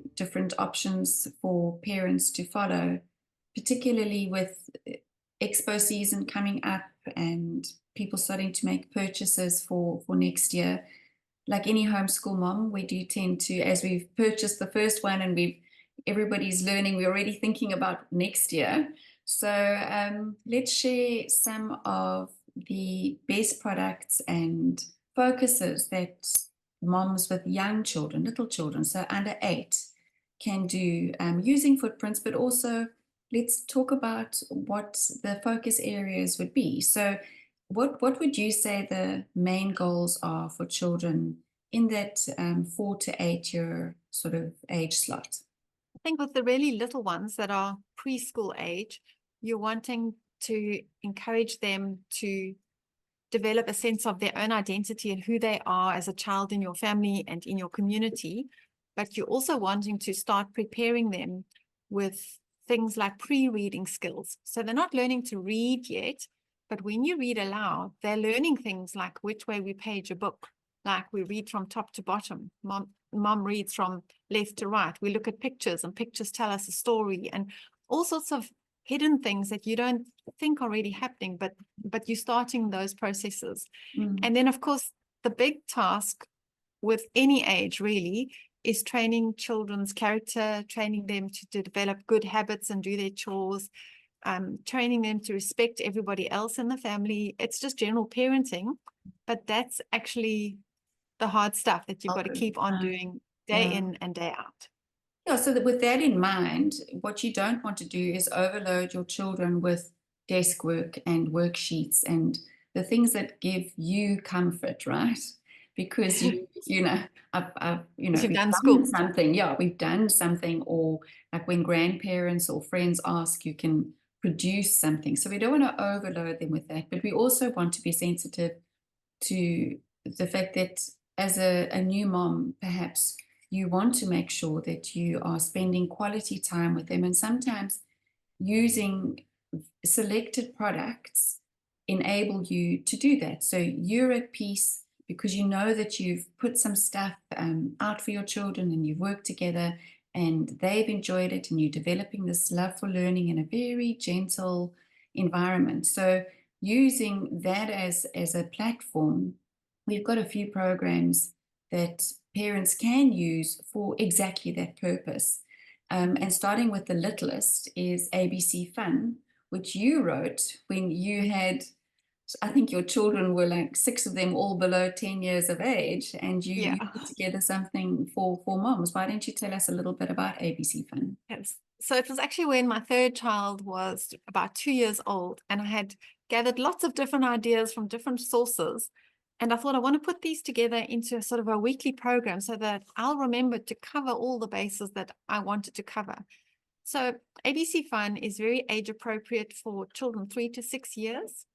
few different options for parents to follow, particularly with expo season coming up and people starting to make purchases for next year. Like any homeschool mom, we do tend to, as we've purchased the first one and everybody's learning, we're already thinking about next year. So let's share some of the best products and focuses that moms with young children, little children, so under 8, can do using footprints, but also let's talk about what the focus areas would be. So what would you say the main goals are for children in that 4 to 8 year sort of age slot? I think with the really little ones that are preschool age, you're wanting to encourage them to develop a sense of their own identity and who they are as a child in your family and in your community. But you're also wanting to start preparing them with things like pre-reading skills. So they're not learning to read yet, but when you read aloud, they're learning things like which way we page a book, like we read from top to bottom. Mom reads from left to right. We look at pictures and pictures tell us a story and all sorts of hidden things that you don't think are really happening, but you're starting those processes. And then, of course, the big task with any age really is training children's character, training them to develop good habits and do their chores, training them to respect everybody else in the family. It's just general parenting, but that's actually the hard stuff that you've got to keep on doing day in and day out. Yeah, so that with that in mind, what you don't want to do is overload your children with desk work and worksheets and the things that give you comfort, right? Because you know, we've done something. Yeah, we've done something, or like when grandparents or friends ask, you can produce something. So we don't want to overload them with that, but we also want to be sensitive to the fact that as a new mom, perhaps you want to make sure that you are spending quality time with them, and sometimes using selected products enable you to do that. So you're at peace because you know that you've put some stuff out for your children and you've worked together and they've enjoyed it, and you're developing this love for learning in a very gentle environment. So using that as a platform, we've got a few programs that parents can use for exactly that purpose. And starting with the littlest is ABC Fun, which you wrote when you had, I think your children were like 6 of them, all below 10 years of age, and you put together something for moms. Why don't you tell us a little bit about ABC Fun? Yes. So it was actually when my third child was about 2 years old, and I had gathered lots of different ideas from different sources. And I thought I want to put these together into a sort of a weekly program so that I'll remember to cover all the bases that I wanted to cover. So ABC Fun is very age appropriate for children 3 to 6 years.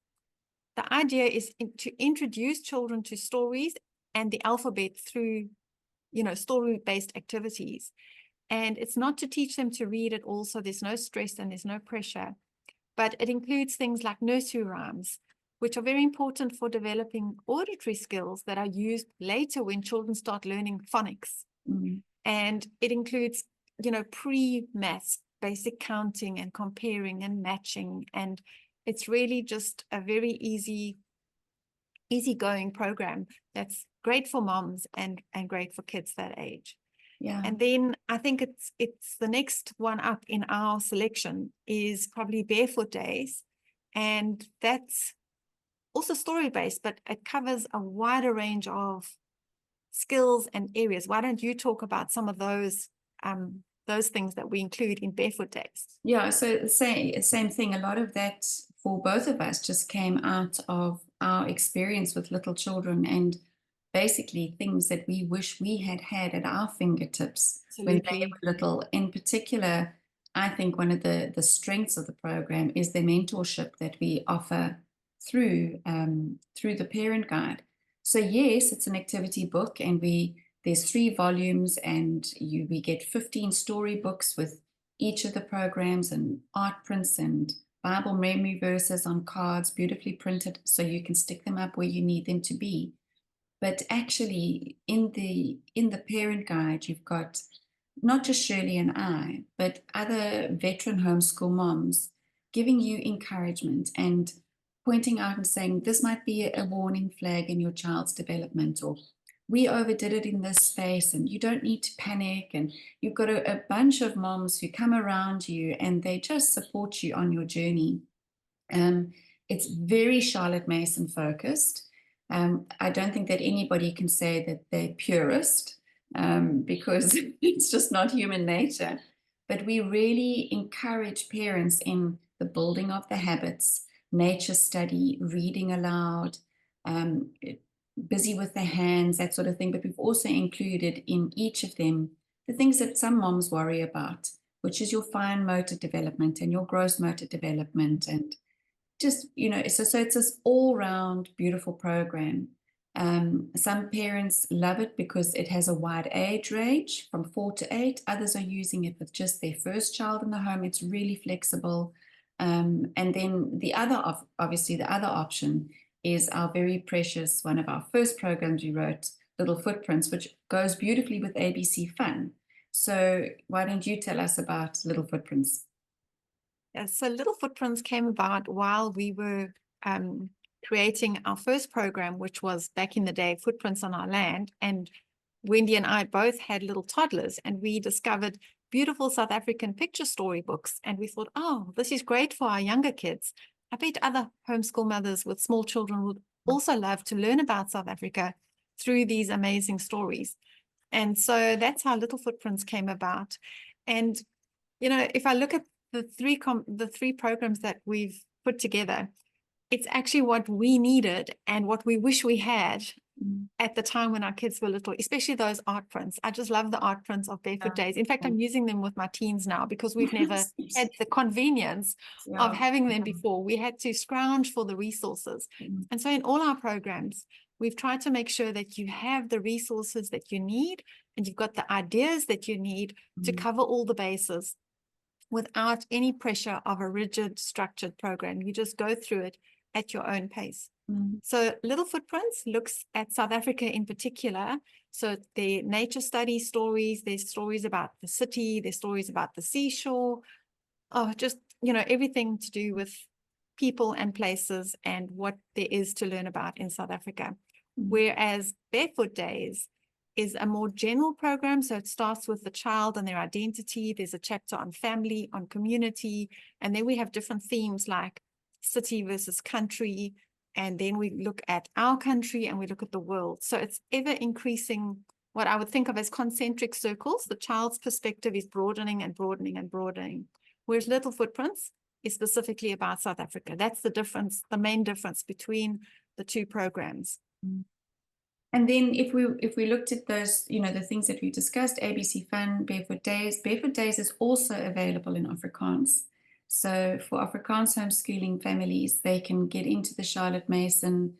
The idea is to introduce children to stories and the alphabet through, story-based activities. And it's not to teach them to read at all, so there's no stress and there's no pressure. But it includes things like nursery rhymes, which are very important for developing auditory skills that are used later when children start learning phonics. And it includes, pre-maths, basic counting and comparing and matching. And it's really just a very easygoing program that's great for moms and great for kids that age. Yeah. And then I think it's the next one up in our selection is probably Barefoot Days. And that's also story-based, but it covers a wider range of skills and areas. Why don't you talk about some of those things that we include in Barefoot Days? Yeah, so same thing. A lot of that for both of us just came out of our experience with little children, and basically things that we wish we had at our fingertips when they were little. In particular, I think one of the strengths of the program is the mentorship that we offer through the parent guide. So yes, it's an activity book, and there's 3 volumes, and we get 15 storybooks with each of the programs and art prints and Bible memory verses on cards, beautifully printed, so you can stick them up where you need them to be. But actually, in the parent guide, you've got not just Shirley and I, but other veteran homeschool moms giving you encouragement and pointing out and saying, this might be a warning flag in your child's development, or we overdid it in this space and you don't need to panic. And you've got a bunch of moms who come around you and they just support you on your journey. It's very Charlotte Mason focused. I don't think that anybody can say that they're purist, because it's just not human nature. But we really encourage parents in the building of the habits, nature study, reading aloud, um, busy with their hands, that sort of thing. But we've also included in each of them the things that some moms worry about, which is your fine motor development and your gross motor development, and just, so it's this all-round beautiful program. Some parents love it because it has a wide age range from 4 to 8. Others are using it with just their first child in the home. It's really flexible. And then obviously the other option is our very precious, one of our first programs we wrote, Little Footprints, which goes beautifully with ABC Fun. So why don't you tell us about Little Footprints? Yeah, so Little Footprints came about while we were creating our first program, which was back in the day, Footprints on Our Land. And Wendy and I both had little toddlers, and we discovered beautiful South African picture storybooks. And we thought, oh, this is great for our younger kids. I bet other homeschool mothers with small children would also love to learn about South Africa through these amazing stories. And so that's how Little Footprints came about. And, if I look at the three programs that we've put together, it's actually what we needed and what we wish we had at the time when our kids were little, especially those art prints. I just love the art prints of Barefoot Days. In fact, I'm using them with my teens now because we've never had the convenience of having them before. We had to scrounge for the resources. And so in all our programs, we've tried to make sure that you have the resources that you need and you've got the ideas that you need to cover all the bases without any pressure of a rigid, structured program. You just go through it at your own pace. So Little Footprints looks at South Africa in particular. So the nature study stories, there's stories about the city, there's stories about the seashore, just, everything to do with people and places and what there is to learn about in South Africa. Whereas Barefoot Days is a more general program. So it starts with the child and their identity. There's a chapter on family, on community. And then we have different themes like city versus country. And then we look at our country and we look at the world. So it's ever increasing what I would think of as concentric circles. The child's perspective is broadening and broadening and broadening. Whereas Little Footprints is specifically about South Africa. That's the difference, the main difference between the two programs. And then if we looked at those, the things that we discussed, ABC Fun, Barefoot Days is also available in Afrikaans. So for Afrikaans homeschooling families, they can get into the Charlotte Mason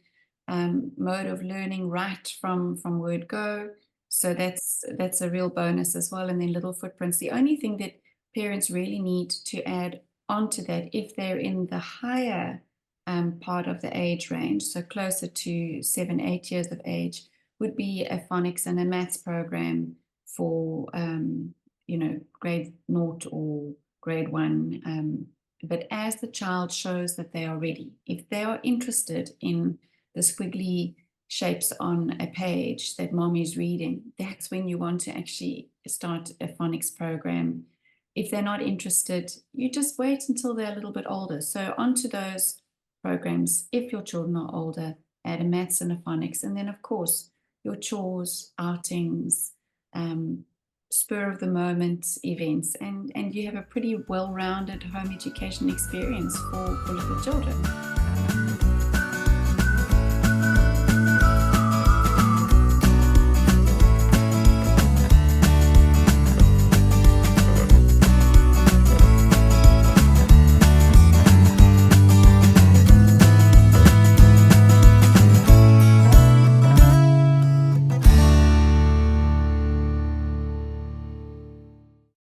mode of learning right from word go. So that's a real bonus as well. And then Little Footprints. The only thing that parents really need to add onto that, if they're in the higher part of the age range, so closer to 7, 8 years of age, would be a phonics and a maths program for grade 0 or grade 1. But as the child shows that they are ready, if they are interested in the squiggly shapes on a page that mom is reading, that's when you want to actually start a phonics program. If they're not interested, you just wait until they're a little bit older. So onto those programs, if your children are older, add a maths and a phonics. And then, of course, your chores, outings, spur of the moment events, and you have a pretty well-rounded home education experience for little children.